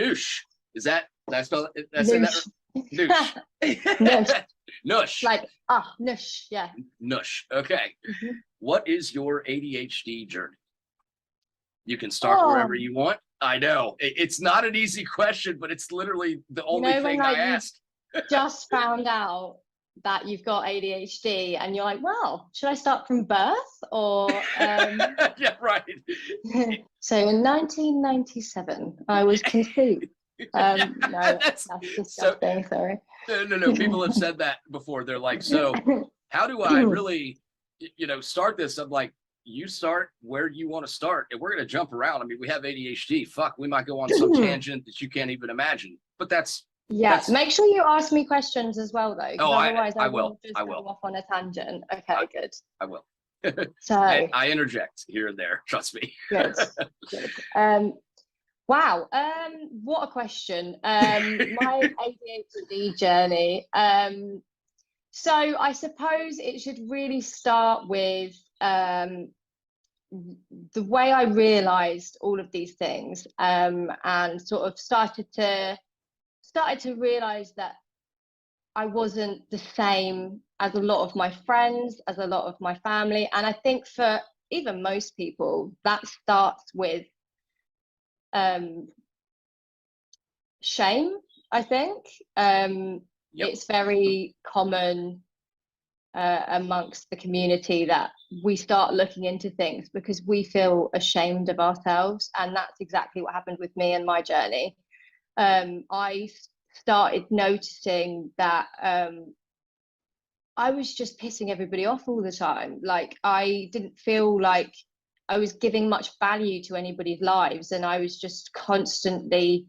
Noosh. Did I spell it? Did I say that? Noosh. Noosh. Noosh. Noosh. Like, noosh, yeah. Noosh. Okay. Mhm. What is your ADHD journey? You can start wherever you want. I know it's not an easy question, but it's literally the only thing I asked. Just found out that you've got ADHD and you're like, well, should I start from birth or yeah, right. So in 1997 I was conceived. No, that's disgusting. Sorry. No, people have said that before. They're like, so how do I really start this? I'm like, you start where you want to start, and we're going to jump around. I mean, we have ADHD. Fuck, we might go on some tangent that you can't even imagine, but that's make sure you ask me questions as well, though. Oh, otherwise I will. Just go off on a tangent. Okay, good. I will. So I interject here and there. Trust me. Good. Wow. What a question. My ADHD journey. So I suppose it should really start with the way I realized all of these things, and sort of started to realize that I wasn't the same as a lot of my friends, as a lot of my family. And I think for even most people, that starts with shame, I think. It's very common amongst the community that we start looking into things because we feel ashamed of ourselves. And that's exactly what happened with me and my journey. I started noticing that I was just pissing everybody off all the time. Like, I didn't feel like I was giving much value to anybody's lives, and I was just constantly,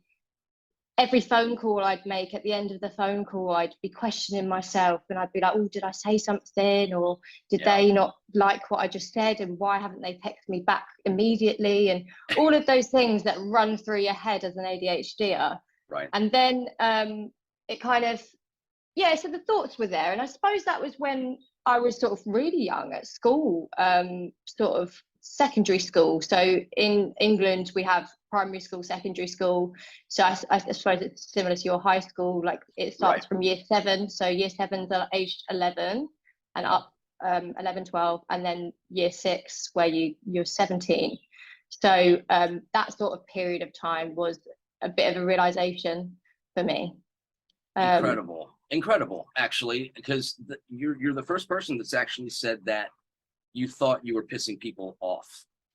every phone call I'd make, at the end of the phone call I'd be questioning myself, and I'd be like, oh, did I say something, or did they not like what I just said, and why haven't they texted me back immediately, and all of those things that run through your head as an ADHDer. Right. And then it kind of, so the thoughts were there, and I suppose that was when I was sort of really young at school, sort of secondary school. So in England we have primary school, secondary school. So I suppose it's similar to your high school. Like, it starts from year 7. So year 7's are aged 11 and up, 11, 12, and then year 6 where you're 17. So that sort of period of time was a bit of a realization for me. Incredible, actually, because you're the first person that's actually said that you thought you were pissing people off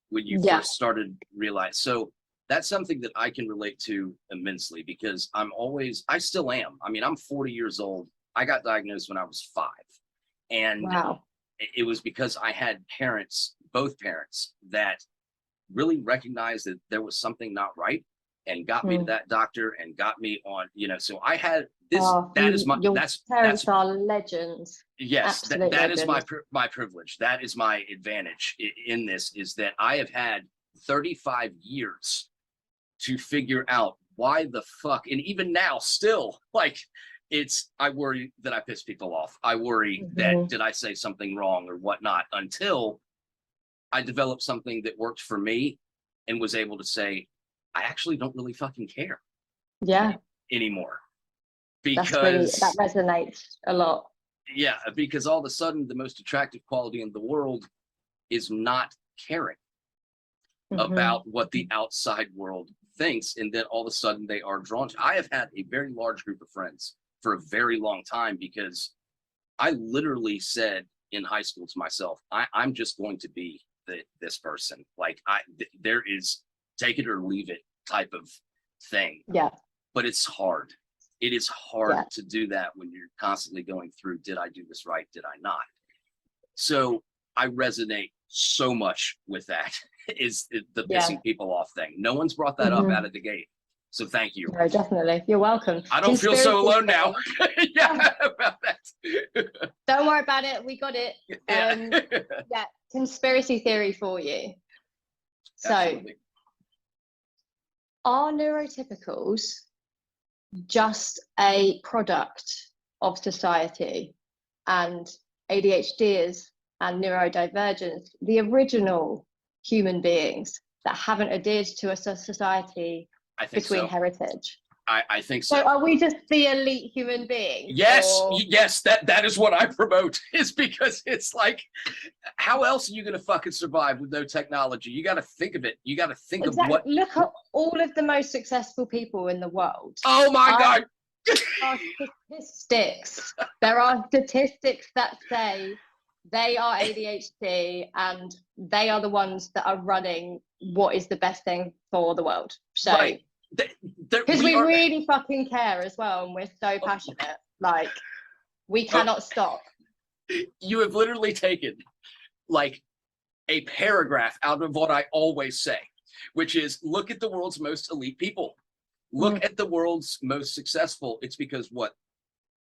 when you first started realizing. So that's something that I can relate to immensely, because I still am. I mean, I'm 40 years old. I got diagnosed when I was 5. And it was because I had both parents, that really recognized that there was something not right and got me to that doctor and got me on, so I had this, parents are legends. Yes, that is my privilege. That is my advantage in this, is that I have had 35 years to figure out why the fuck, and even now still, like, I worry that I piss people off. I worry that, did I say something wrong or whatnot, until I developed something that worked for me and was able to say, I actually don't really fucking care anymore. Because that resonates a lot. Yeah, because all of a sudden the most attractive quality in the world is not caring about what the outside world thinks, and then all of a sudden they are drawn to. I have had a very large group of friends for a very long time, because I literally said in high school to myself, I'm just going to be this person. Like, there is take it or leave it type of thing. Yeah. But it's hard. It is hard to do that when you're constantly going through, did I do this right? Did I not? So I resonate so much with that, is the pissing people off thing. No one's brought that up out of the gate. So thank you. No, definitely. You're welcome. I don't feel so alone now. About that. Don't worry about it. We got it. Conspiracy theory for you. Absolutely. So, are neurotypicals just a product of society, and ADHDers and neurodivergence the original human beings that haven't adhered to a society I think between so. heritage. I think so. So are we just the elite human beings? Yes, or... yes, that is what I promote, is because it's like, how else are you going to fucking survive with no technology? You got to think of it. You got to think of what. Look at all of the most successful people in the world. Oh my God. There are statistics that say they are ADHD and they are the ones that are running what is the best thing for the world. So, right. Because we really fucking care as well, and we're so passionate. Like, we cannot stop. You have literally taken like a paragraph out of what I always say, which is, look at the world's most elite people. Look at the world's most successful. It's because what?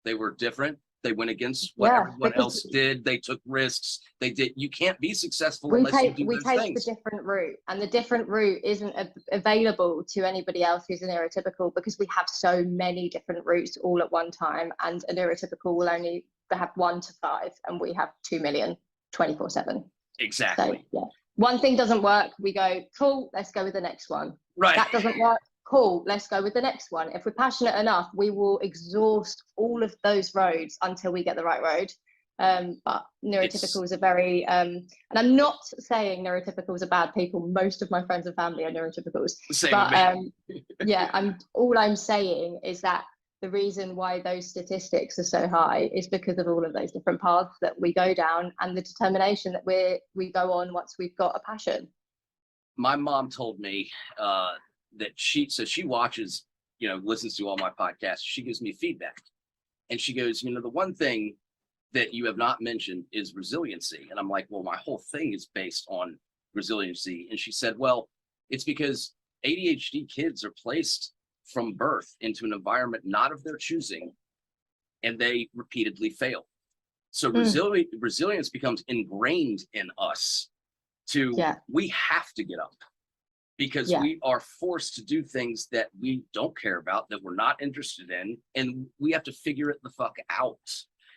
They were different. They went against what everyone else did. They took risks. They did. You can't be successful unless you do those things. The different route, and the different route isn't available to anybody else who's a neurotypical, because we have so many different routes all at one time, and a neurotypical will only have 1 to 5, and we have 2 million 24/7. Exactly. So, yeah. One thing doesn't work, we go, cool, let's go with the next one. Right. That doesn't work. Cool, let's go with the next one. If we're passionate enough, we will exhaust all of those roads until we get the right road. But neurotypicals are very, and I'm not saying neurotypicals are bad people. Most of my friends and family are neurotypicals. Same but yeah, all I'm saying is that the reason why those statistics are so high is because of all of those different paths that we go down, and the determination that we go on once we've got a passion. My mom told me that she watches, listens to all my podcasts. She gives me feedback, and she goes, the one thing that you have not mentioned is resiliency. And I'm like, well, my whole thing is based on resiliency. And she said, well, it's because ADHD kids are placed from birth into an environment not of their choosing, and they repeatedly fail. So resilience becomes ingrained in us we have to get up, because we are forced to do things that we don't care about, that we're not interested in, and we have to figure it the fuck out.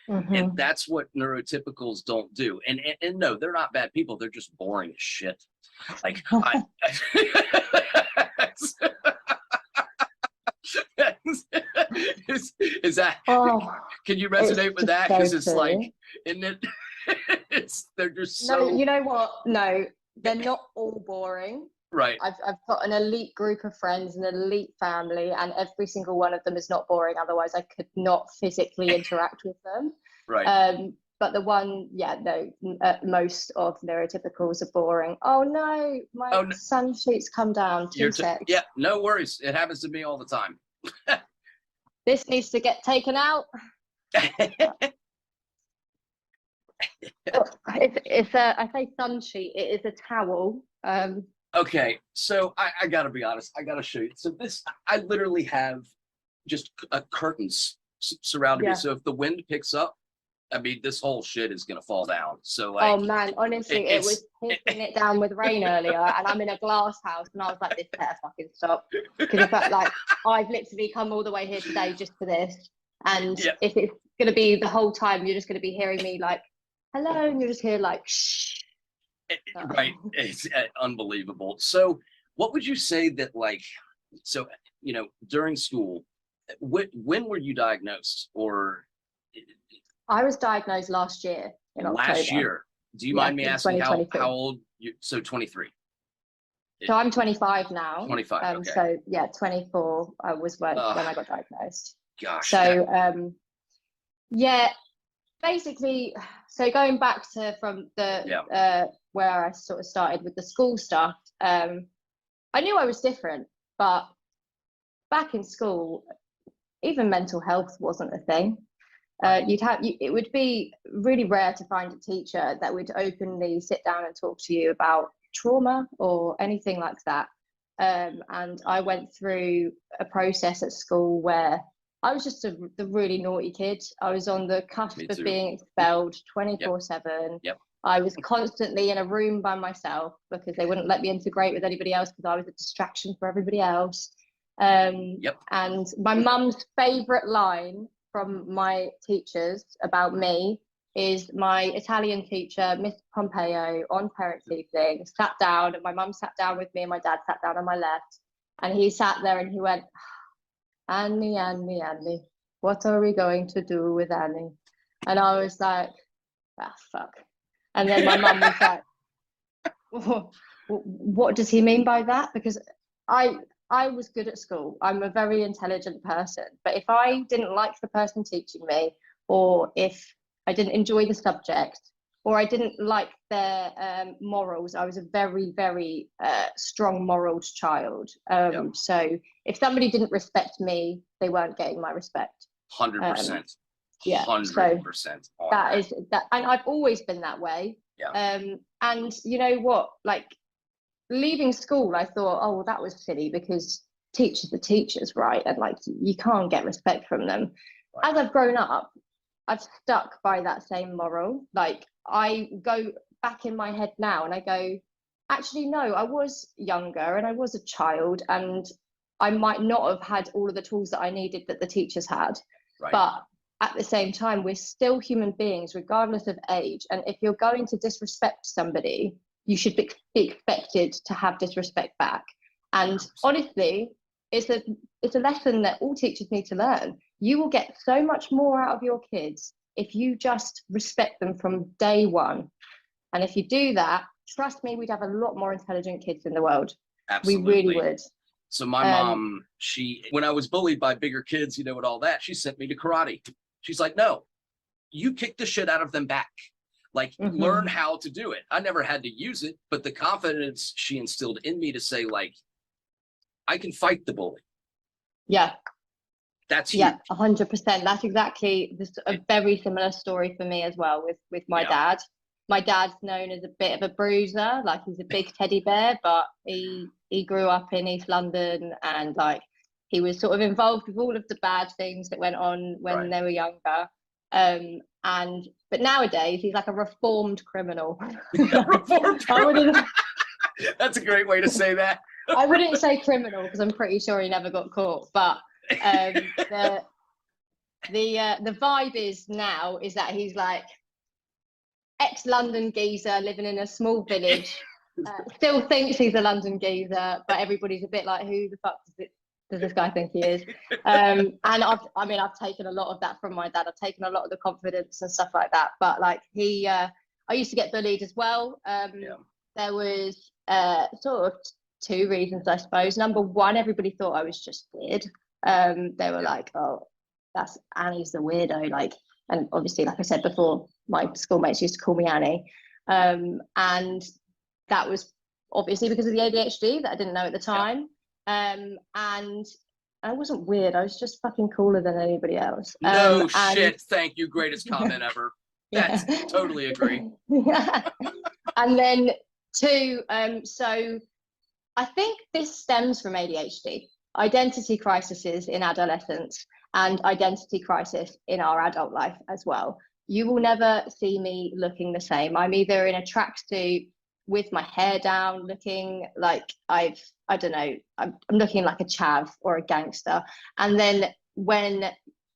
And that's what neurotypicals don't do. And no, they're not bad people. They're just boring as shit. Like, is that? Can you resonate with that? Because it's like, isn't it? They're just so. No, you know what? No, they're not all boring. Right. I've got an elite group of friends, an elite family, and every single one of them is not boring. Otherwise, I could not physically interact with them. Right. But the one, most of neurotypicals are boring. Oh no, my sun sheets come down. 2 seconds. Yeah, no worries. It happens to me all the time. This needs to get taken out. I say sun sheet. It is a towel. Okay, so I gotta be honest. I gotta show you. So I literally have just curtains surrounding me. So if the wind picks up, I mean, this whole shit is gonna fall down. So like, oh man, honestly, it was hitting it down with rain earlier, and I'm in a glass house, and I was like, this better fucking stop, because I felt like I've literally come all the way here today just for this, and if it's gonna be the whole time, you're just gonna be hearing me like, hello, and you're just here like, shh. Right, it's unbelievable. So, what would you say that during school, when were you diagnosed, or? I was diagnosed last year in October. Last year. Do you mind me asking how old you? So 23. So I'm 25 now. 25. Okay. So 24. I was when I got diagnosed. Gosh. So basically. So going back to from the where I sort of started with the school stuff, I knew I was different, but back in school, even mental health wasn't a thing. It would be really rare to find a teacher that would openly sit down and talk to you about trauma or anything like that. And I went through a process at school where I was just the really naughty kid. I was on the cusp of being expelled 24/7. Yep. I was constantly in a room by myself because they wouldn't let me integrate with anybody else because I was a distraction for everybody else. And my mum's favourite line from my teachers about me is my Italian teacher, Miss Pompeo, on parents' evening, sat down, and my mum sat down with me and my dad sat down on my left, And he sat there and he went, Annie, Annie, Annie, what are we going to do with Annie? And I was like, ah, fuck. And then my mum was like, what does he mean by that? Because I was good at school. I'm a very intelligent person. But if I didn't like the person teaching me, or if I didn't enjoy the subject, or I didn't like their morals, I was a very, very strong moraled child. So if somebody didn't respect me, they weren't getting my respect. 100%. Yeah, 100%. So that is that, and I've always been that way. Yeah. And you know what? Like leaving school, I thought, oh, well, that was silly because teachers are teachers, right? And like you can't get respect from them. Right. As I've grown up, I've stuck by that same moral. Like I go back in my head now and I go, actually, no, I was younger and I was a child and I might not have had all of the tools that I needed that the teachers had. Right. But at the same time, we're still human beings, regardless of age. And if you're going to disrespect somebody, you should be expected to have disrespect back. And honestly, it's a lesson that all teachers need to learn. You will get so much more out of your kids if you just respect them from day one. And if you do that, trust me, we'd have a lot more intelligent kids in the world. Absolutely. We really would. So my mom, when I was bullied by bigger kids, you know, and all that, she sent me to karate. She's like, no, you kick the shit out of them back. Like, learn how to do it. I never had to use it, but the confidence she instilled in me to say, like, I can fight the bully. Yeah. That's huge. Yeah, 100%. That's exactly a very similar story for me as well with my dad. My dad's known as a bit of a bruiser, like he's a big teddy bear, but he grew up in East London and like he was sort of involved with all of the bad things that went on when they were younger. But nowadays he's like a reformed criminal. Reformed criminal. That's a great way to say that. I wouldn't say criminal because I'm pretty sure he never got caught, but the vibe is now is that he's like ex-London geezer living in a small village, still thinks he's a London geezer, but everybody's a bit like, who the fuck does this guy think he is? And I've taken a lot of that from my dad. I've taken a lot of the confidence and stuff like that. But like I used to get bullied as well. There was sort of two reasons, I suppose. Number one, everybody thought I was just weird. They were like, oh, that's Annie's the weirdo. Like, and obviously, like I said before, my schoolmates used to call me Annie. And that was obviously because of the ADHD that I didn't know at the time. And I wasn't weird. I was just fucking cooler than anybody else. No shit. Thank you. Greatest comment ever. That's totally agree. And then two, so I think this stems from ADHD, identity crises in adolescence and identity crisis in our adult life as well. You will never see me looking the same. I'm either in a tracksuit with my hair down, looking like I'm looking like a chav or a gangster. And then when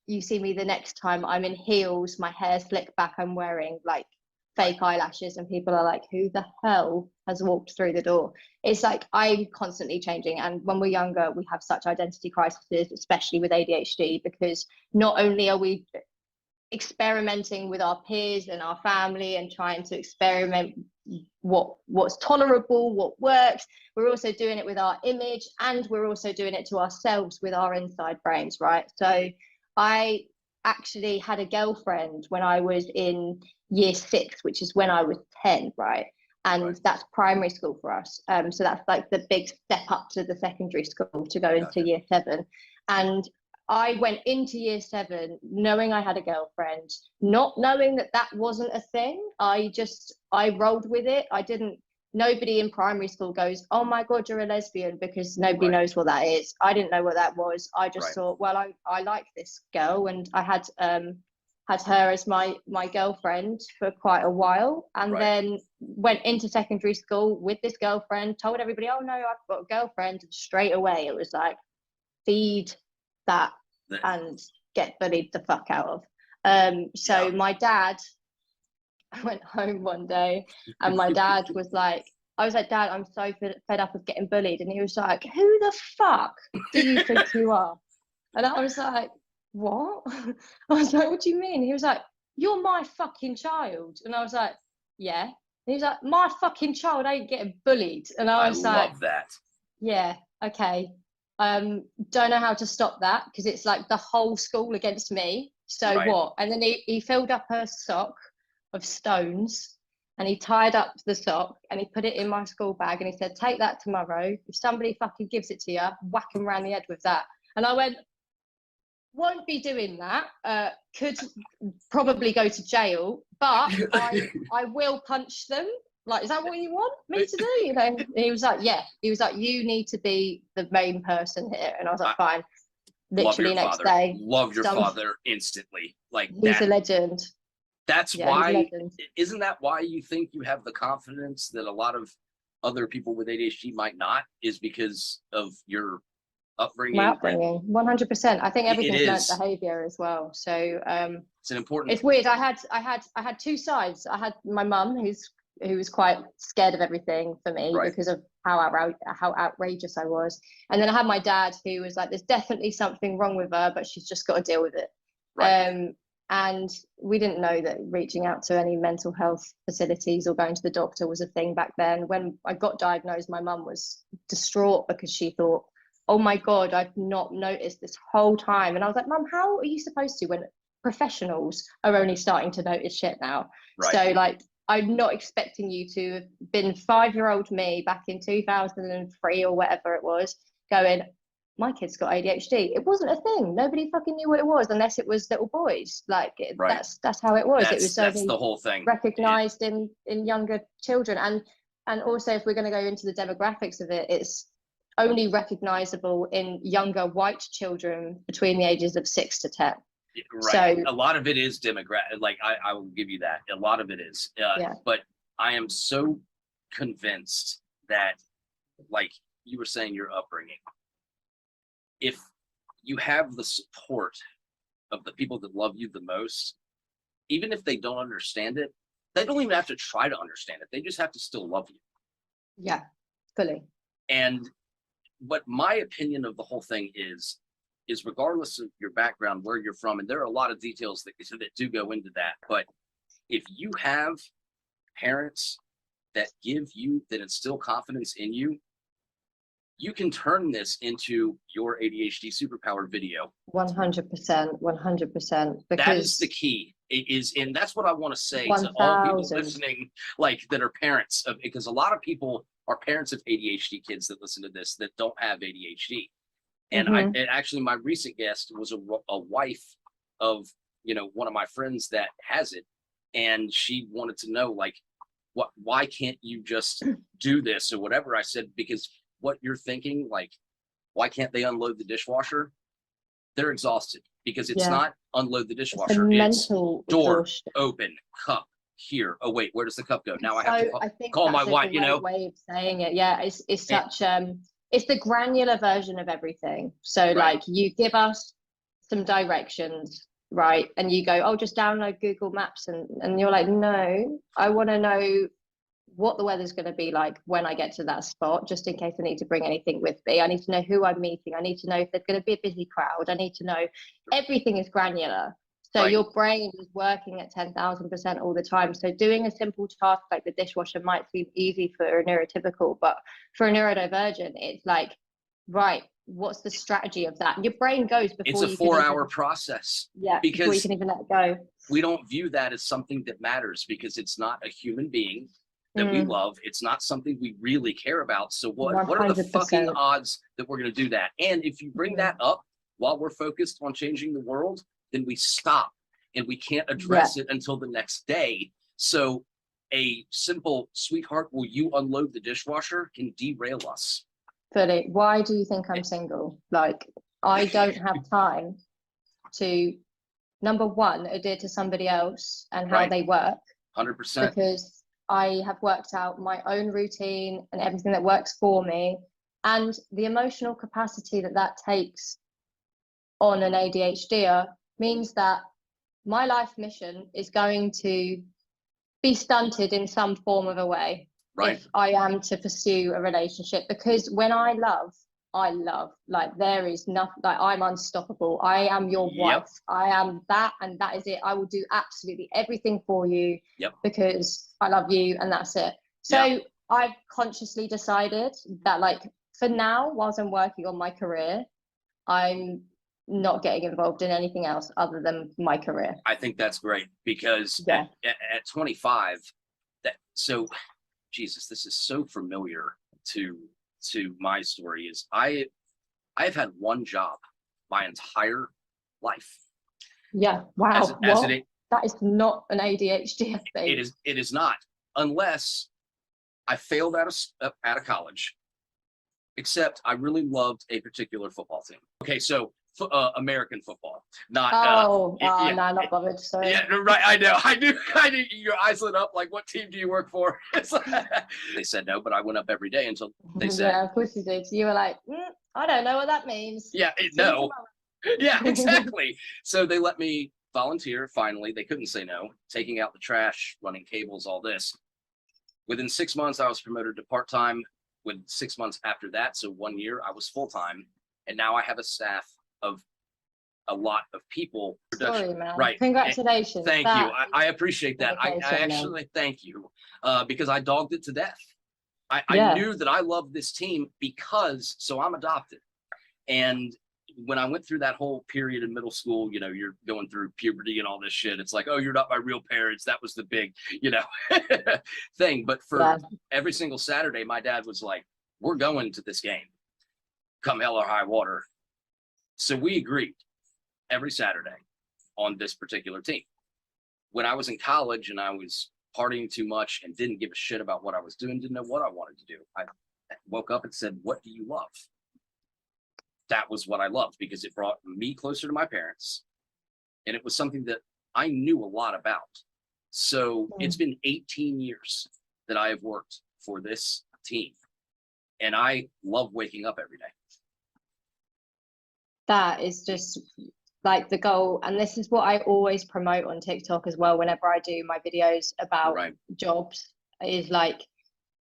you see me the next time, I'm in heels, my hair slicked back, I'm wearing like fake eyelashes, and people are like, who the hell has walked through the door? It's like I'm constantly changing. And when we're younger, we have such identity crises, especially with ADHD, because not only are we experimenting with our peers and our family and trying to experiment what's tolerable, what works, we're also doing it with our image, and we're also doing it to ourselves with our inside brains, right? So I actually had a girlfriend when I was in year 6, which is when I was 10, right? And that's primary school for us. So that's like the big step up to the secondary school to go into year 7. And I went into year 7 knowing I had a girlfriend, not knowing that that wasn't a thing. I rolled with it. Nobody in primary school goes, oh my God, you're a lesbian, because nobody knows what that is. I didn't know what that was. I just thought, well, I like this girl, and I had her as my girlfriend for quite a while, and then went into secondary school with this girlfriend, told everybody, oh no, I've got a girlfriend, and straight away it was like, feed that and get bullied the fuck out of. So my dad, I went home one day and my dad was like, I was like, Dad, I'm so fed up of getting bullied. And he was like, who the fuck do you think you are? And I was like, what? I was like, what do you mean? He was like, you're my fucking child. And I was like, yeah. And he was like, my fucking child ain't getting bullied. And I was like, love that. yeah, okay. Don't know how to stop that because it's like the whole school against me. So Right. what? And then he filled up her sock of stones and he tied up the sock and he put it in my school bag and he said, take that tomorrow. If somebody fucking gives it to you, whack him around the head with that. And I went, won't be doing that. Could probably go to jail, but I will punch them. Like, is that what you want me to do? You know? And he was like, yeah. He was like, you need to be the main person here. And I was like, fine. Literally next day. Love your father instantly. Like, he's a legend. That's why. Isn't that why you think you have the confidence that a lot of other people with ADHD might not? Is because of your upbringing. My upbringing, 100%. I think everything's learned behavior as well. So it's an important. It's weird. I had two sides. I had my mum, who was quite scared of everything for me because of how outrageous I was, and then I had my dad, who was like, "There's definitely something wrong with her, but she's just got to deal with it." Right. And we didn't know that reaching out to any mental health facilities or going to the doctor was a thing back then. When I got diagnosed, my mum was distraught because she thought, oh my God, I've not noticed this whole time. And I was like, Mum, how are you supposed to when professionals are only starting to notice shit now? Right. So like, I'm not expecting you to have been 5-year-old me back in 2003 or whatever it was, going, my kid's got ADHD. It wasn't a thing. Nobody fucking knew what it was unless it was little boys. Like that's how it was. It was that's the whole thing. Recognized in younger children. And also, if we're going to go into the demographics of it, it's only recognizable in younger white children between the ages of 6 to 10. Right. So a lot of it is demographic. Like I will give you that. A lot of it is. But I am so convinced that, like you were saying, your upbringing, if you have the support of the people that love you the most, even if they don't understand it, they don't even have to try to understand it. They just have to still love you. Yeah, fully. And what my opinion of the whole thing is regardless of your background, where you're from, and there are a lot of details that do go into that, but if you have parents that instill confidence in you, you can turn this into your ADHD superpower video. 100%, 100%. That is the key. It is, and that's what I want to say to all people listening, like that are parents of, because a lot of people are parents of ADHD kids that listen to this that don't have ADHD. And and actually my recent guest was a wife of, one of my friends that has it. And she wanted to know, like, why can't you just do this or whatever? I said, because what you're thinking, like, why can't they unload the dishwasher? They're exhausted because it's not unload the dishwasher. It's door open, cup here. Oh wait, where does the cup go? Now I have to call my wife, way of saying it. Yeah, it's such it's the granular version of everything. So like you give us some directions, right? And you go, oh, just download Google Maps. And you're like, no, I want to know what the weather's going to be like when I get to that spot, just in case I need to bring anything with me. I need to know who I'm meeting. I need to know if there's going to be a busy crowd. I need to know everything is granular. So your brain is working at 10,000% all the time. So doing a simple task like the dishwasher might seem easy for a neurotypical, but for a neurodivergent, it's like, right, what's the strategy of that? And your brain goes before it's a 4-hour process. Yeah, because before you can even let it go. We don't view that as something that matters because it's not a human being that we love. It's not something we really care about. So what are the fucking odds that we're going to do that? And if you bring that up while we're focused on changing the world, then we stop and we can't address it until the next day. So a simple, sweetheart, will you unload the dishwasher can derail us. Fully. Why do you think I'm single? Like, I don't have time to, number one, adhere to somebody else and how they work. 100%. Because I have worked out my own routine and everything that works for me, and the emotional capacity that takes on an ADHDer means that my life mission is going to be stunted in some form of a way. if I am to pursue a relationship, because when I love, like there is nothing, like I'm unstoppable. I am your wife. I am that, and that is it. I will do absolutely everything for you because I love you, and that's it. So I've consciously decided that, like, for now, whilst I'm working on my career, I'm not getting involved in anything else other than my career. I think that's great, because at 25, Jesus, this is so familiar to my story. Is I've had one job my entire life. Yeah. Wow. That is not an ADHD thing. It is not, unless I failed out of college. Except I really loved a particular football team. Okay, so American football, not. No, not bothered. Sorry. Yeah, right. I know. I knew. Your eyes lit up. Like, what team do you work for? They said no, but I went up every day until they said. Yeah, of course you did. So you were like, I don't know what that means. Yeah, no. Yeah, exactly. So they let me volunteer. Finally, they couldn't say no. Taking out the trash, running cables, all this. Within 6 months, I was promoted to part-time. With 6 months after that, so 1 year, I was full-time, and now I have a staff of a lot of people. Sorry, man. Right. Congratulations. Thank you. I appreciate that. I actually thank you, because I dogged it to death. I knew that I loved this team so I'm adopted. And when I went through that whole period in middle school, you're going through puberty and all this shit. It's like, oh, you're not my real parents. That was the big, thing. But for every single Saturday, my dad was like, we're going to this game, come hell or high water. So we agreed every Saturday on this particular team. When I was in college and I was partying too much and didn't give a shit about what I was doing, didn't know what I wanted to do, I woke up and said, what do you love? That was what I loved, because it brought me closer to my parents. And it was something that I knew a lot about. So it's been 18 years that I have worked for this team. And I love waking up every day. That is just like the goal. And this is what I always promote on TikTok as well, whenever I do my videos about jobs, is like,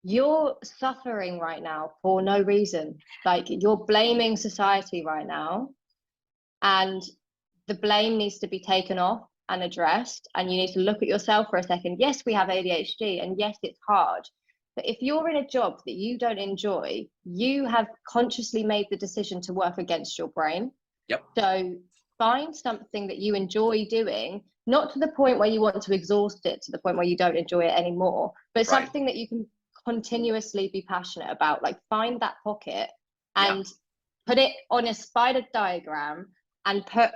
you're suffering right now for no reason. Like, you're blaming society right now, and the blame needs to be taken off and addressed, and you need to look at yourself for a second. Yes, we have ADHD, and yes, it's hard, but if you're in a job that you don't enjoy, you have consciously made the decision to work against your brain. So find something that you enjoy doing, not to the point where you want to exhaust it to the point where you don't enjoy it anymore, but something that you can continuously be passionate about. Like, find that pocket and put it on a spider diagram, and put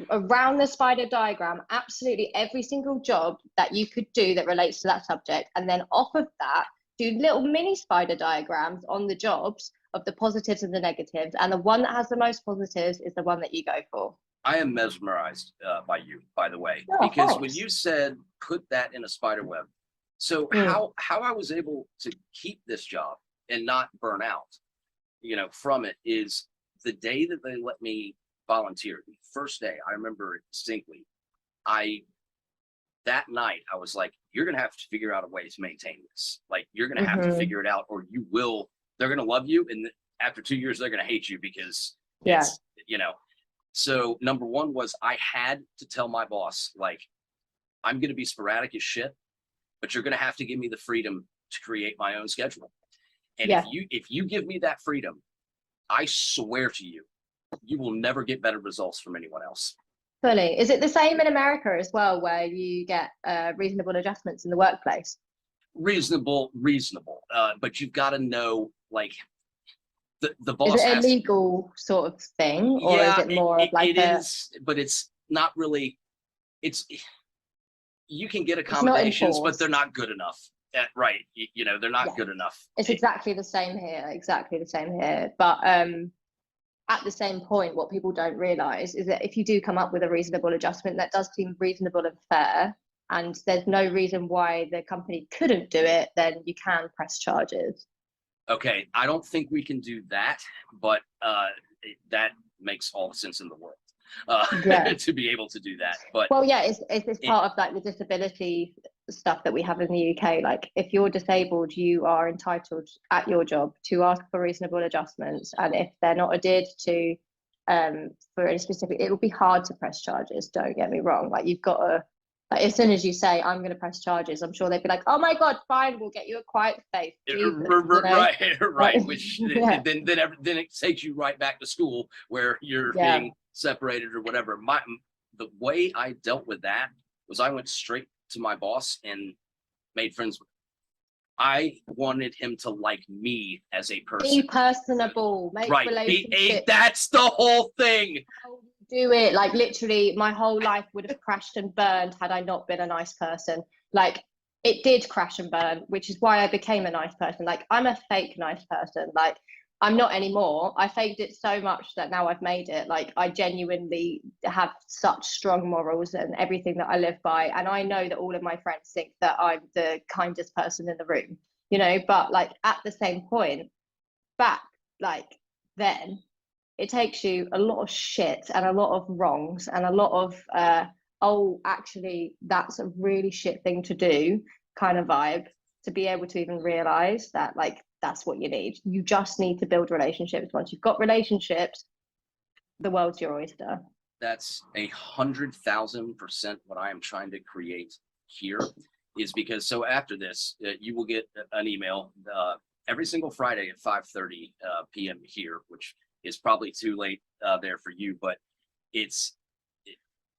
around the spider diagram absolutely every single job that you could do that relates to that subject, and then off of that do little mini spider diagrams on the jobs of the positives and the negatives, and the one that has the most positives is the one that you go for. I am mesmerized by you, by the way, because when you said put that in a spider web, so how I was able to keep this job and not burn out, from it, is the day that they let me volunteer. The first day, I remember it distinctly. That night, I was like, you're going to have to figure out a way to maintain this. Like, you're going to have to figure it out, or they're going to love you. And after 2 years, they're going to hate you, because it's, So number one was, I had to tell my boss, like, I'm going to be sporadic as shit, but you're going to have to give me the freedom to create my own schedule. And if you give me that freedom, I swear to you, you will never get better results from anyone else. Fully. Is it the same in America as well, where you get reasonable adjustments in the workplace? Reasonable. But you've got to know, like, the boss. Is it a legal sort of thing, or is it more of like it is, but it's not really. You can get accommodations, but they're not good enough. Right. They're not good enough. It's exactly the same here. But at the same point, what people don't realize is that if you do come up with a reasonable adjustment that does seem reasonable and fair, and there's no reason why the company couldn't do it, then you can press charges. Okay, I don't think we can do that, but that makes all the sense in the world to be able to do that. But well, it's part of like the disability stuff that we have in the UK. Like, if you're disabled, you are entitled at your job to ask for reasonable adjustments, and if they're not adhered to for any specific, it will be hard to press charges. Don't get me wrong. Like, you've got to, like, as soon as you say I'm going to press charges, I'm sure they'd be like, oh my god, fine, we'll get you a quiet space. Jesus, right. Which then it takes you right back to school where you're being separated or whatever. The way I dealt with that was I went straight to my boss and made friends with him. I wanted him to like me as a person. Be personable, make relationships. That's the whole thing. Do it. Like, literally, my whole life would have crashed and burned had I not been a nice person. Like, it did crash and burn, which is why I became a nice person. Like, I'm a fake nice person. Like, I'm not anymore. I faked it so much that now I've made it. Like, I genuinely have such strong morals and everything that I live by. And I know that all of my friends think that I'm the kindest person in the room, you know, but like, at the same point, back like then, it takes you a lot of shit and a lot of wrongs and a lot of, oh, actually, that's a really shit thing to do kind of vibe, to be able to even realize that, like, that's what you need. You just need to build relationships. Once you've got relationships, the world's your oyster. That's 100,000% what I am trying to create here, is because, so after this, you will get an email every single Friday at 5:30 p.m. here, which is probably too late there for you, but it's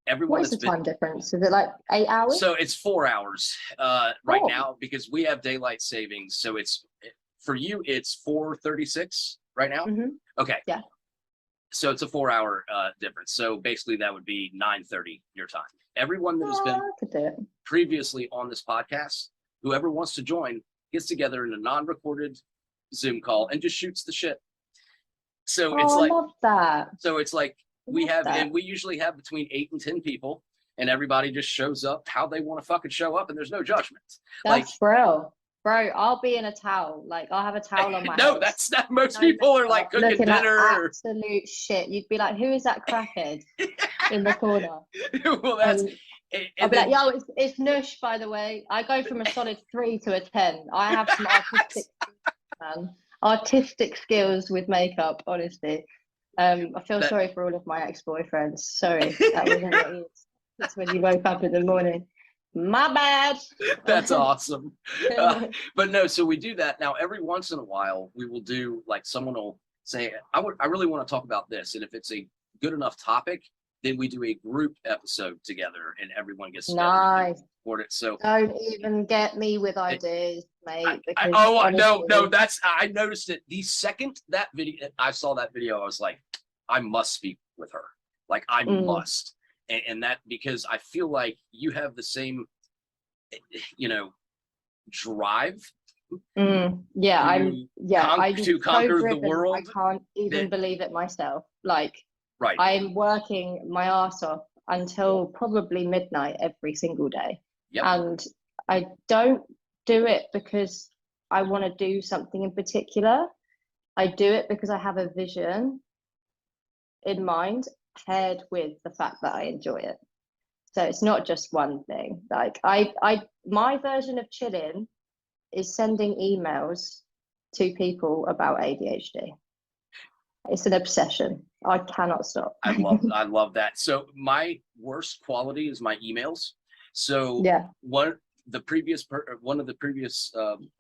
everyone. What is the time difference? Is it like 8 hours? So it's 4 hours right now, because we have daylight savings. So it's, for you, it's 4:36 right now. Okay. Yeah. So it's a 4 hour difference. So basically that would be 9:30 your time. Everyone that has been previously on this podcast, whoever wants to join, gets together in a non-recorded Zoom call and just shoots the shit. So it's like, I love that. So it's like and we usually have between 8 and 10 people, and everybody just shows up how they want to fucking show up, and there's no judgment. That's bro, I'll be in a towel. Like, I'll have a towel on my No, head. that's not, most people are like cooking dinner. Like absolute shit. You'd be like, who is that crackhead in the corner? Well, that's I'll be like, yo, it's Nush, by the way. I go from a solid 3 to a 10. I have some artistic skills with makeup, honestly. I feel sorry for all of my ex-boyfriends. Sorry, that wasn't what you. That's when you woke up in the morning. My bad. That's awesome. But no, so we do that now. Every once in a while, we will do, like, someone will say, I really want to talk about this, and if it's a good enough topic, then we do a group episode together, and everyone gets together. Nice. For it. So don't even get me with ideas, mate. No, that's, I noticed it the second that video, I saw that video, I was like, I must speak with her. Like, I must. And that, because I feel like you have the same, you know, drive. To conquer the world. I can't even believe it myself. Like, right. I'm working my ass off until probably midnight every single day. Yep. And I don't do it because I want to do something in particular. I do it because I have a vision in mind, paired with the fact that I enjoy it. So it's not just one thing. Like, my version of chilling is sending emails to people about ADHD. It's an obsession. I cannot stop. I love that. So my worst quality is my emails. So one of the previous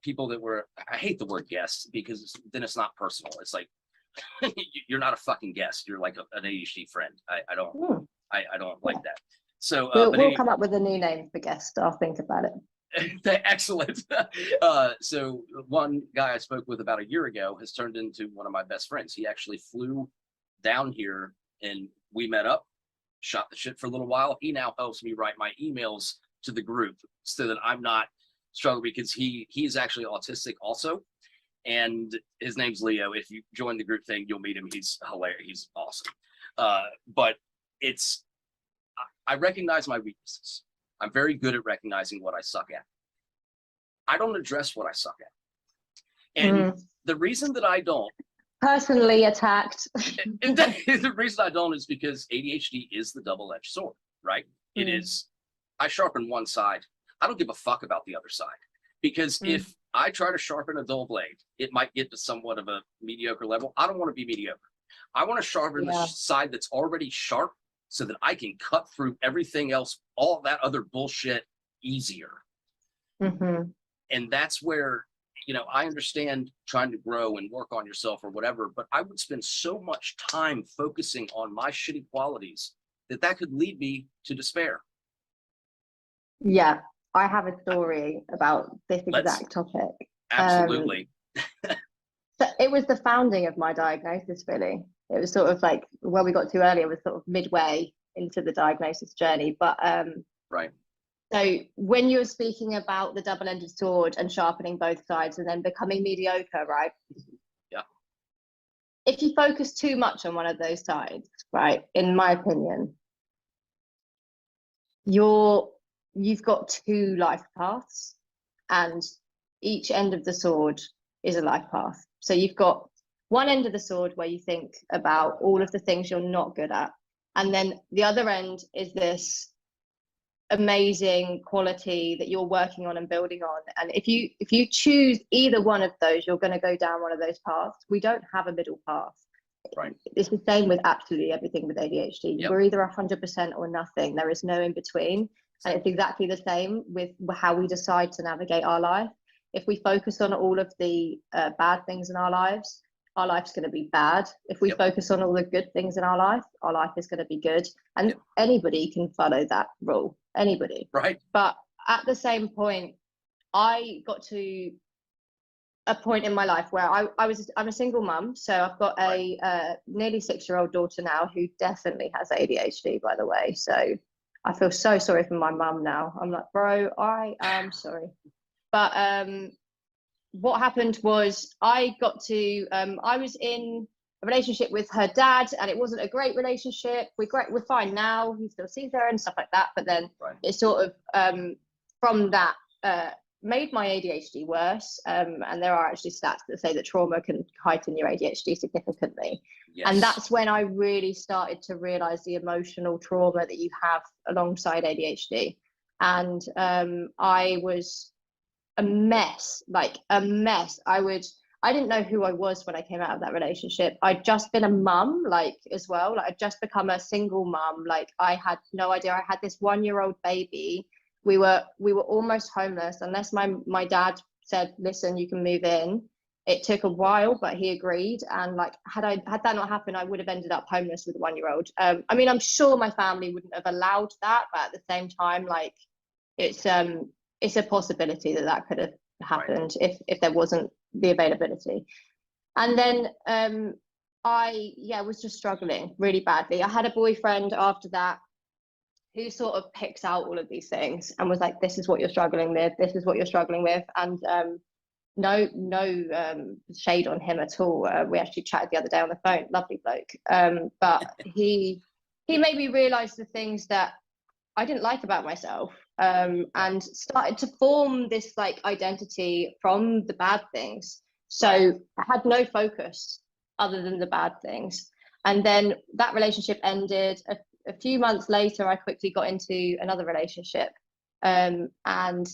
people that were, I hate the word guest, because then it's not personal. It's like, you're not a fucking guest. You're like an ADHD friend. I don't like that. So we'll come up with a new name for guest. I'll think about it. Excellent. So one guy I spoke with about a year ago has turned into one of my best friends. He actually flew down here and we met up, shot the shit for a little while. He now helps me write my emails to the group so that I'm not struggling, because he's actually autistic also. And his name's Leo. If you join the group thing, you'll meet him. He's hilarious. He's awesome. But I recognize my weaknesses. I'm very good at recognizing what I suck at. I don't address what I suck at. And the reason that I don't, personally attacked. The reason I don't is because ADHD is the double-edged sword, right? It is, I sharpen one side. I don't give a fuck about the other side. Because if I try to sharpen a dull blade, it might get to somewhat of a mediocre level. I don't want to be mediocre. I want to sharpen the side that's already sharp so that I can cut through everything else, all that other bullshit easier. And that's where, you know, I understand trying to grow and work on yourself or whatever, but I would spend so much time focusing on my shitty qualities that could lead me to despair. Yeah, I have a story about this exact topic. Absolutely. So it was the founding of my diagnosis, really. It was sort of like where we got to earlier was sort of midway into the diagnosis journey. But right. So when you were speaking about the double-ended sword and sharpening both sides and then becoming mediocre, right? Yeah. If you focus too much on one of those sides, right, in my opinion, you've got two life paths, and each end of the sword is a life path. So you've got one end of the sword where you think about all of the things you're not good at, and then the other end is this amazing quality that you're working on and building on. And if you choose either one of those, you're going to go down one of those paths. We don't have a middle path. Right. It's the same with absolutely everything with ADHD. We're either 100% or nothing. There is no in between. And it's exactly the same with how we decide to navigate our life. If we focus on all of the bad things in our life's going to be bad. If we focus on all the good things in our life is going to be good. And anybody can follow that rule. Anybody. Right. But at the same point, I got to a point in my life where I'm a single mum. So I've got a nearly 6-year-old daughter now who definitely has ADHD, by the way. So I feel so sorry for my mum now. I'm like, bro, I am sorry. But what happened was I was in a relationship with her dad, and it wasn't a great relationship. We're fine now. He still sees her and stuff like that. But then it sort of from that made my ADHD worse. And there are actually stats that say that trauma can heighten your ADHD significantly. Yes. And that's when I really started to realize the emotional trauma that you have alongside ADHD. And I was a mess, like a mess. I didn't know who I was when I came out of that relationship. I'd just been a mum, like, as well. Like, I'd just become a single mum. Like, I had no idea. I had this 1-year-old baby. We were almost homeless, unless my dad said, listen, you can move in. It took a while, but he agreed. And like, had that not happened, I would have ended up homeless with a 1-year-old. I mean, I'm sure my family wouldn't have allowed that, but at the same time, like, it's a possibility that could have happened if there wasn't the availability. And then I was just struggling really badly. I had a boyfriend after that who sort of picks out all of these things and was like, this is what you're struggling with, this is what you're struggling with. And no shade on him at all. We actually chatted the other day on the phone, lovely bloke. But he made me realize the things that I didn't like about myself, and started to form this like identity from the bad things. So I had no focus other than the bad things. And then that relationship ended. A few months later, I quickly got into another relationship. And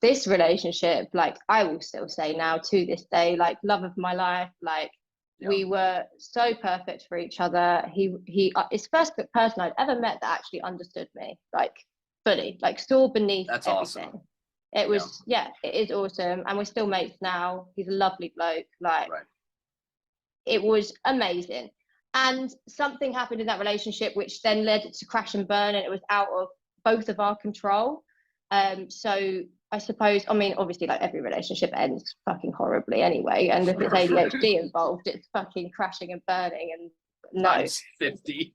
this relationship, like, I will still say now to this day, like, love of my life, like, we were so perfect for each other. He is the first person I'd ever met that actually understood me, like, fully, like, saw beneath everything. Awesome. It was, it is awesome. And we're still mates now. He's a lovely bloke. Like, it was amazing. And something happened in that relationship, which then led it to crash and burn, and it was out of both of our control. So I suppose, I mean, obviously, like, every relationship ends fucking horribly anyway. And if it's ADHD involved, it's fucking crashing and burning. And no. Times 50.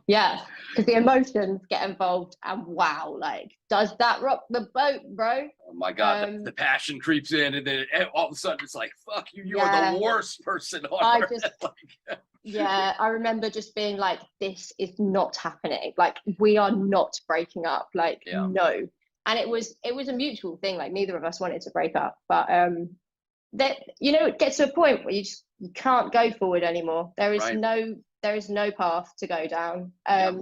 Yeah, because the emotions get involved, and wow, like, does that rock the boat, bro? Oh my God, the passion creeps in, and then all of a sudden it's like, fuck you, you are the worst person on earth. I remember just being like, this is not happening. Like, we are not breaking up. Like, no. And it was a mutual thing. Like, neither of us wanted to break up, but that, you know, it gets to a point where you can't go forward anymore. There is no path to go down.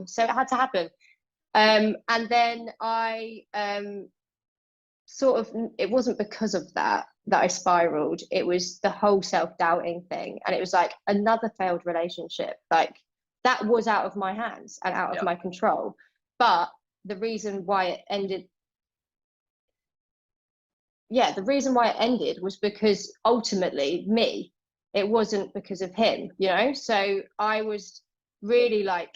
So it had to happen. And then I sort of, it wasn't because of that I spiraled. It was the whole self-doubting thing. And it was like another failed relationship. Like that was out of my hands and out of my control. But the reason why it ended, the reason why it ended was because ultimately me, it wasn't because of him, you know? So I was really like,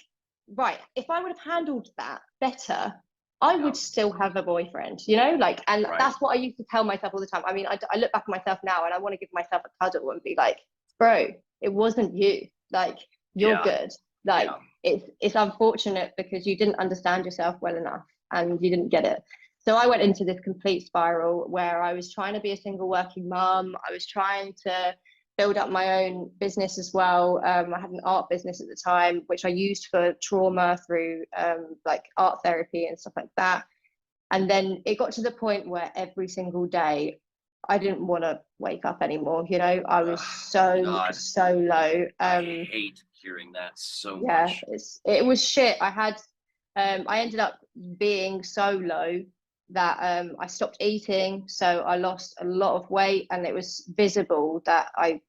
right, if I would have handled that better, I would still have a boyfriend, you know, like, and that's what I used to tell myself all the time. I mean, I look back at myself now and I want to give myself a cuddle and be like, bro, it wasn't you. Like, you're good. Like, it's unfortunate because you didn't understand yourself well enough and you didn't get it. So I went into this complete spiral where I was trying to be a single working mum. I was trying to build up my own business as well. I had an art business at the time, which I used for trauma through like art therapy and stuff like that. And then it got to the point where every single day I didn't want to wake up anymore. You know, I was so low. I hate hearing that so much. It was shit. I ended up being so low that I stopped eating, so I lost a lot of weight, and it was visible that I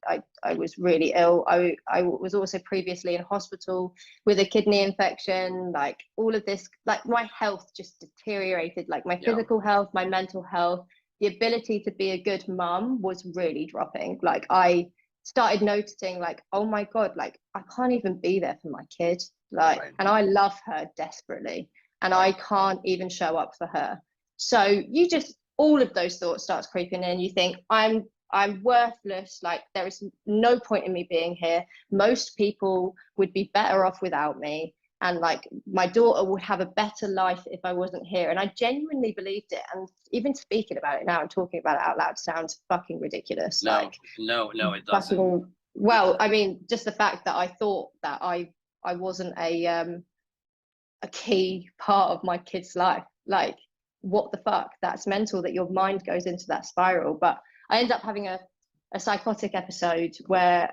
was really ill. I was also previously in hospital with a kidney infection. Like all of this, like my health just deteriorated, like my physical health, my mental health, the ability to be a good mum was really dropping. Like I started noticing like, oh my God, like I can't even be there for my kid. Like, and I love her desperately, and I can't even show up for her. So you just, all of those thoughts starts creeping in. You think I'm worthless. Like there is no point in me being here. Most people would be better off without me. And like my daughter would have a better life if I wasn't here. And I genuinely believed it. And even speaking about it now and talking about it out loud sounds fucking ridiculous. No, it doesn't. Well, I mean, just the fact that I thought that I wasn't a key part of my kid's life. Like, what the fuck? That's mental that your mind goes into that spiral. But I ended up having a psychotic episode where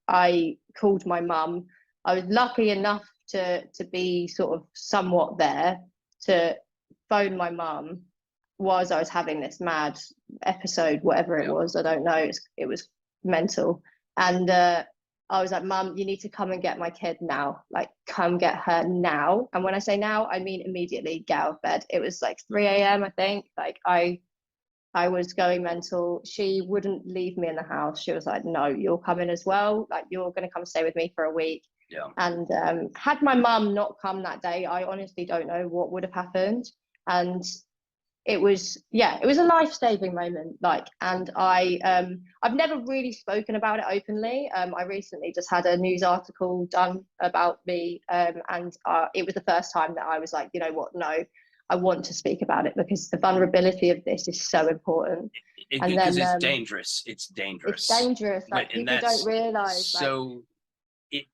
I called my mum. I was lucky enough to be sort of somewhat there to phone my mum whilst I was having this mad episode, whatever it was. I don't know. It was mental. And I was like, Mum, you need to come and get my kid now. Like, come get her now. And when I say now, I mean immediately get out of bed. It was like 3 a.m., I think. Like, I was going mental. She wouldn't leave me in the house. She was like, no, you're coming as well. Like, you're going to come stay with me for a week. Yeah. And had my mum not come that day, I honestly don't know what would have happened. And it was a life-saving moment. Like, and I've never really spoken about it openly. I recently just had a news article done about me, and it was the first time that I was like, you know what, no, I want to speak about it because the vulnerability of this is so important. Because it's dangerous. It's dangerous. It's dangerous. Like, people don't realize. So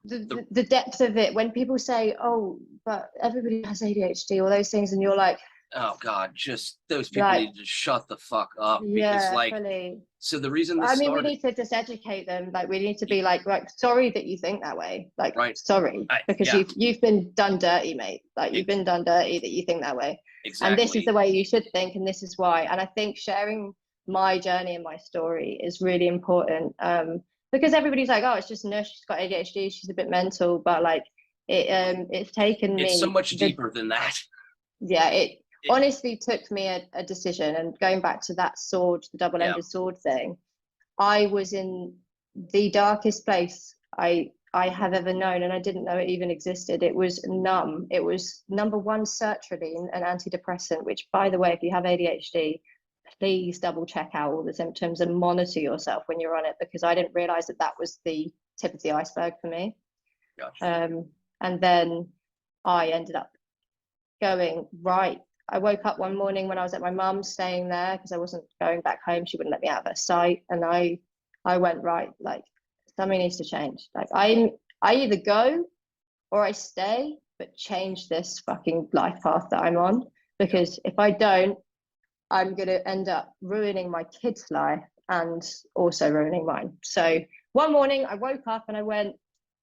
the depth of it. When people say, oh, but everybody has ADHD, all those things, and you're like, oh God, just those people need to shut the fuck up. Because fully. So the reason we need to just educate them. Like, we need to be like, sorry that you think that way. Like, sorry, because you've been done dirty, mate. Like, you've been done dirty that you think that way. Exactly. And this is the way you should think, and this is why. And I think sharing my journey and my story is really important. Because everybody's like, oh, it's just Nush, she's got ADHD, she's a bit mental, but like it's taken me. It's so much deeper than that. Yeah, it honestly took me a decision. And going back to that sword, the double-ended sword thing, I was in the darkest place I have ever known, and I didn't know it even existed. It was numb. It was number one, sertraline, an antidepressant, which, by the way, if you have ADHD, please double check out all the symptoms and monitor yourself when you're on it, because I didn't realize that was the tip of the iceberg for me. Gotcha. And then I ended up going, right, I woke up one morning when I was at my mum's, staying there because I wasn't going back home. She wouldn't let me out of her sight. And I went, right, like, something needs to change. Like, I either go or I stay, but change this fucking life path that I'm on. Because if I don't, I'm going to end up ruining my kid's life and also ruining mine. So one morning I woke up and I went,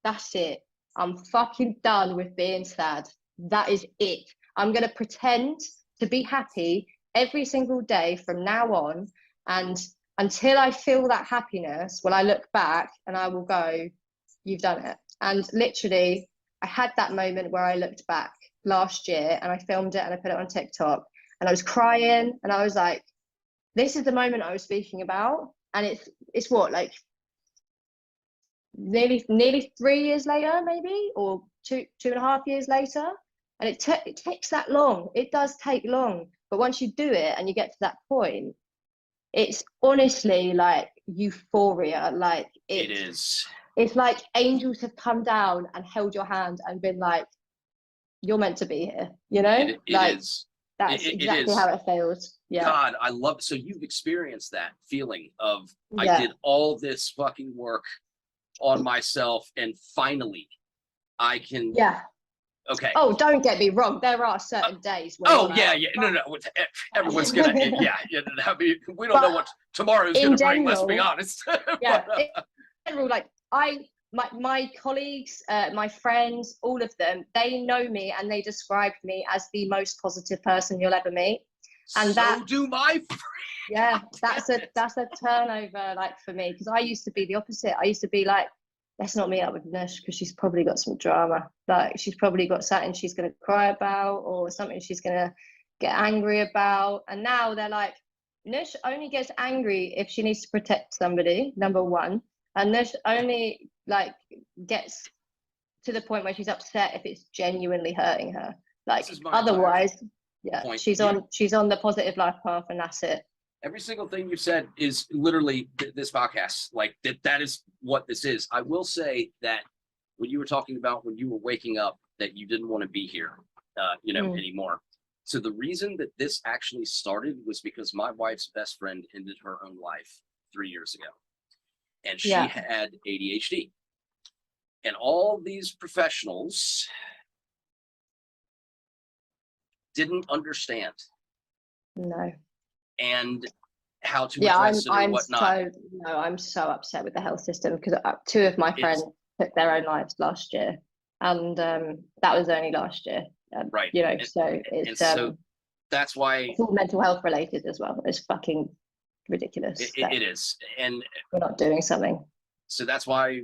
that's it. I'm fucking done with being sad. that is it. I'm going to pretend to be happy every single day from now on. And until I feel that happiness, will I look back and I will go, you've done it. And literally, I had that moment where I looked back last year and I filmed it and I put it on TikTok and I was crying and I was like, this is the moment I was speaking about. And it's what, like nearly 3 years later, maybe, or 2.5 years later. And it takes that long. It does take long. But once you do it and you get to that point, it's honestly like euphoria. Like it is. It's like angels have come down and held your hand and been like, you're meant to be here, you know? It like, is. That's exactly how it feels. Yeah. God, I love, so you've experienced that feeling of, Yeah. I did all this fucking work on myself and finally I can. Yeah. Okay. Oh, don't get me wrong. There are certain days where. Oh yeah, yeah. No. Everyone's gonna. Yeah. I mean, we don't know what tomorrow's gonna bring. Let's be honest. Yeah. In general, like my colleagues, my friends, all of them, they know me and they described me as the most positive person you'll ever meet. And so do my friends. Yeah, that's a turnover, like, for me, because I used to be the opposite. I used to be like, let's not meet up with Nush because she's probably got some drama. Like, she's probably got something she's going to cry about or something she's going to get angry about. And now they're like, Nush only gets angry if she needs to protect somebody, number one. And Nush only, like, gets to the point where she's upset if it's genuinely hurting her. Like, otherwise, yeah, she's on the positive life path, and that's it. Every single thing you said is literally this podcast. Like that is what this is. I will say that when you were talking about when you were waking up that you didn't want to be here, anymore. So the reason that this actually started was because my wife's best friend ended her own life 3 years ago, and she had ADHD, and all these professionals didn't understand. No. And how to address it or whatnot. I'm so upset with the health system because 2 of my friends took their own lives last year, and that was only last year. Right. You know, so it's so that's why it's all mental health related as well. It's fucking ridiculous. It is, and we're not doing something. So that's why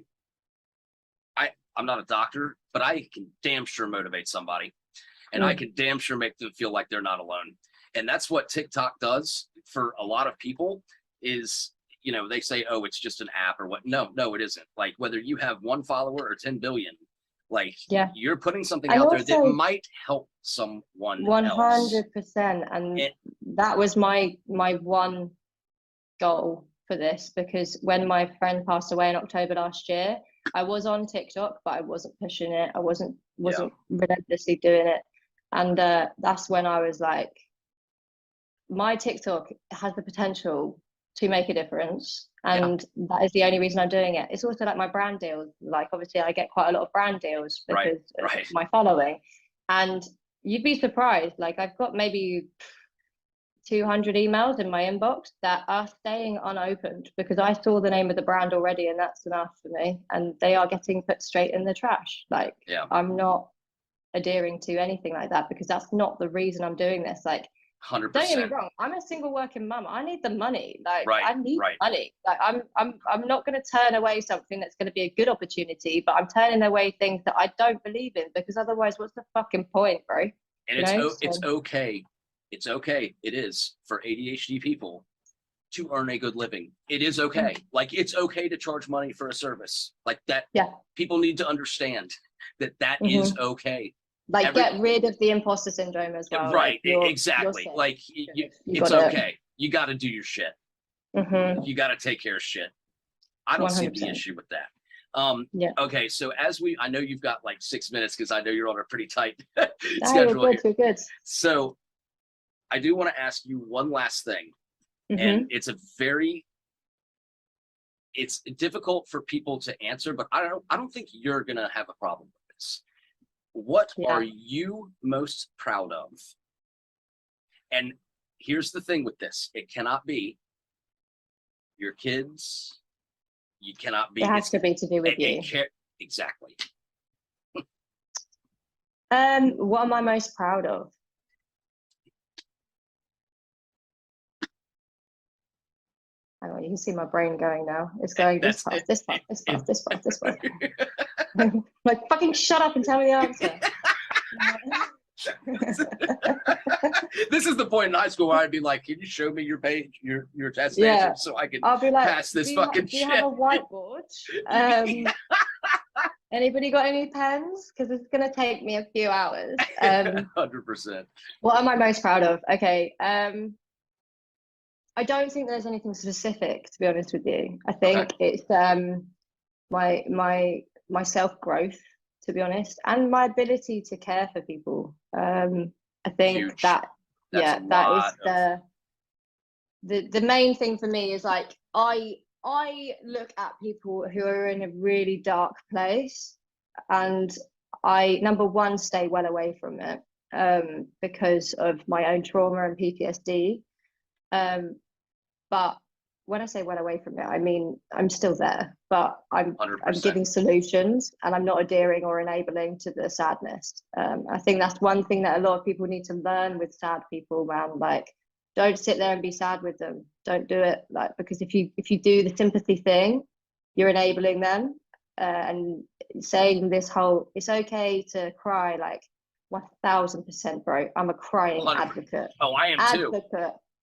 I'm not a doctor, but I can damn sure motivate somebody, and I can damn sure make them feel like they're not alone. And that's what TikTok does for a lot of people is, they say, oh, it's just an app or what. No, it isn't. Like, whether you have 1 follower or 10 billion, like, you're putting something out there that might help someone 100%. And that was my one goal for this, because when my friend passed away in October last year, I was on TikTok, but I wasn't pushing it. I wasn't relentlessly doing it. And that's when I was like, my TikTok has the potential to make a difference, and that is the only reason I'm doing it. It's also like my brand deals. Like, obviously I get quite a lot of brand deals because of my following, and you'd be surprised. Like, I've got maybe 200 emails in my inbox that are staying unopened because I saw the name of the brand already, and that's enough for me, and they are getting put straight in the trash. Like, I'm not adhering to anything like that because that's not the reason I'm doing this. Like, 100%. Don't get me wrong. I'm a single working mum. I need the money. Like, I need money. Like, I'm not going to turn away something that's going to be a good opportunity, but I'm turning away things that I don't believe in, because otherwise, what's the fucking point, bro? And it's okay. It's okay. It is for ADHD people to earn a good living. It is okay. Like, it's okay to charge money for a service like that. Yeah. People need to understand that is okay. Like, get rid of the imposter syndrome as well. Right, like, exactly. Like, it's okay. You got to do your shit. You got to take care of shit. I don't 100%. See the issue with that. Okay, so I know you've got like 6 minutes because I know you're on a pretty tight schedule here. We're good. So I do want to ask you one last thing. And it's difficult for people to answer, but I don't think you're going to have a problem with this. What are you most proud of? And here's the thing with this. It cannot be your kids. You cannot be. It has to be to do with you. Exactly. What am I most proud of? Hang on, you can see my brain going now. It's going this fast, this fast, this fast, this fast, this fast. Like, fucking shut up and tell me the answer. This is the point in high school where I'd be like, "Can you show me your page, your test answers, so I can I'll be like, pass this fucking do shit?" you have a whiteboard? Anybody got any pens? Because it's gonna take me a few hours. 100%. What am I most proud of? Okay. I don't think there's anything specific, to be honest with you. I think it's my self-growth, to be honest, and my ability to care for people. I think Huge. that is the main thing for me is like I look at people who are in a really dark place, and I, number one, stay well away from it because of my own trauma and PTSD. But when I say well away from it, I mean I'm still there, but I'm giving solutions, and I'm not adhering or enabling to the sadness. I think that's one thing that a lot of people need to learn with sad people around, like, don't sit there and be sad with them. Don't do it, like, because if you do the sympathy thing, you're enabling them and saying this whole, it's okay to cry, like 1000%, bro. I'm a crying advocate. Oh, I am too.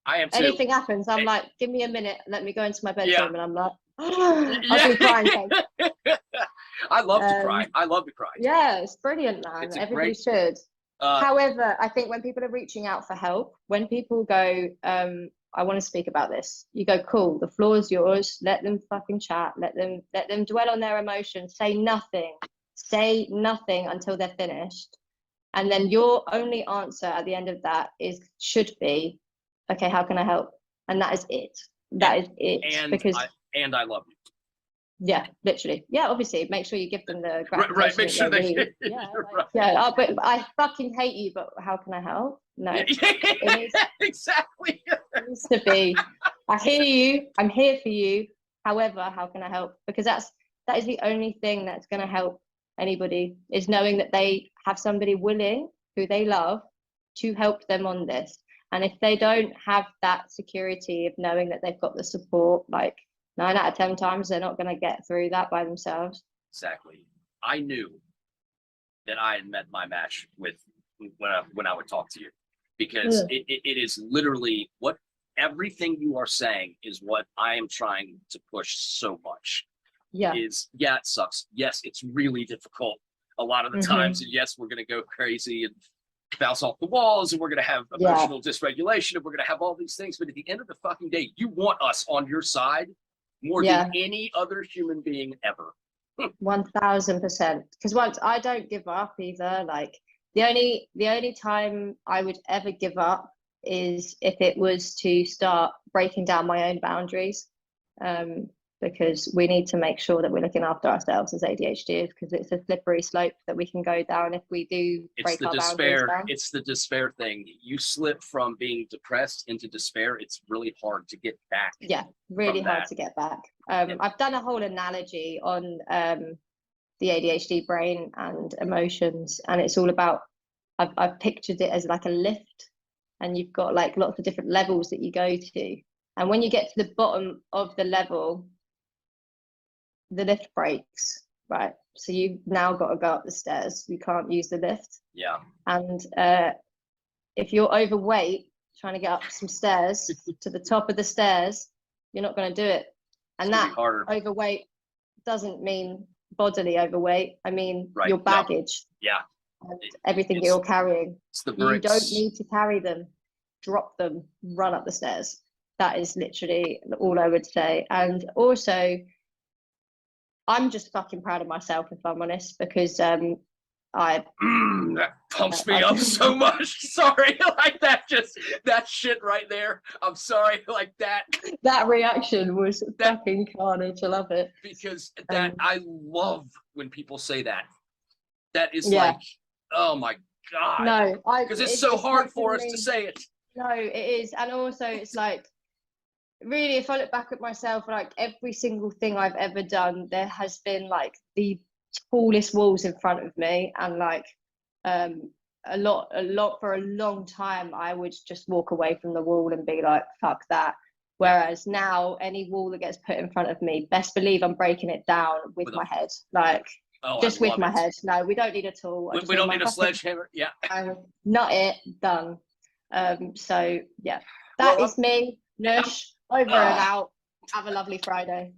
I am too. Anything happens, I'm like, give me a minute, let me go into my bedroom, and I'm like, I'll be crying. I love to cry. I love to cry. Yeah, it's brilliant, man. Everybody should. However, I think when people are reaching out for help, when people go, I want to speak about this, you go, cool, the floor is yours. Let them fucking chat. Let them dwell on their emotions. Say nothing until they're finished. And then your only answer at the end of that should be, okay, how can I help? And that is it. That is it. And I love you. Yeah, literally. Yeah, obviously, make sure you give them the gratitude. Right, make sure they get. Yeah, but I fucking hate you, but how can I help? No. Exactly. It needs to be, I hear you, I'm here for you. However, how can I help? Because that is the only thing that's going to help anybody, is knowing that they have somebody willing, who they love, to help them on this. And if they don't have that security of knowing that they've got the support, like 9 out of 10 times, they're not going to get through that by themselves. Exactly. I knew that I had met my match with when I would talk to you, because it is literally what everything you are saying is what I am trying to push so much. Yeah. It sucks. Yes, it's really difficult a lot of the times. And yes, we're going to go crazy and bounce off the walls, and we're going to have emotional dysregulation, and we're going to have all these things. But at the end of the fucking day, you want us on your side more than any other human being ever. 1000%. Because once I don't give up either. Like the only time I would ever give up is if it was to start breaking down my own boundaries. Because we need to make sure that we're looking after ourselves as ADHD, because it's a slippery slope that we can go down if we do break our boundaries down. It's the despair thing. You slip from being depressed into despair, it's really hard to get back. Yeah, really hard to get back. I've done a whole analogy on the ADHD brain and emotions, and it's all about, I've pictured it as like a lift, and you've got like lots of different levels that you go to. And when you get to the bottom of the level, the lift breaks, right? So you've now got to go up the stairs. You can't use the lift. Yeah. And if you're overweight, trying to get up some stairs to the top of the stairs, you're not going to do it. And that overweight doesn't mean bodily overweight. I mean your baggage. No. Yeah. And everything you're carrying. It's the bricks. You don't need to carry them. Drop them. Run up the stairs. That is literally all I would say. And also, I'm just fucking proud of myself, if I'm honest, because that pumps me up so much. Sorry, like that shit right there. I'm sorry, like that. That reaction was fucking carnage. I love it. Because I love when people say that. That is like, oh my God. No, because it's so hard for us to say it. No, it is. And also it's like, really, if I look back at myself, like every single thing I've ever done, there has been like the tallest walls in front of me, and like a lot for a long time, I would just walk away from the wall and be like, fuck that. Whereas now, any wall that gets put in front of me, best believe I'm breaking it down with my head, like just with my head. No, we don't need a tool. We don't need a sledgehammer. Yeah. Nut it, done. So yeah, that is me, Nush, over and out. Have a lovely Friday.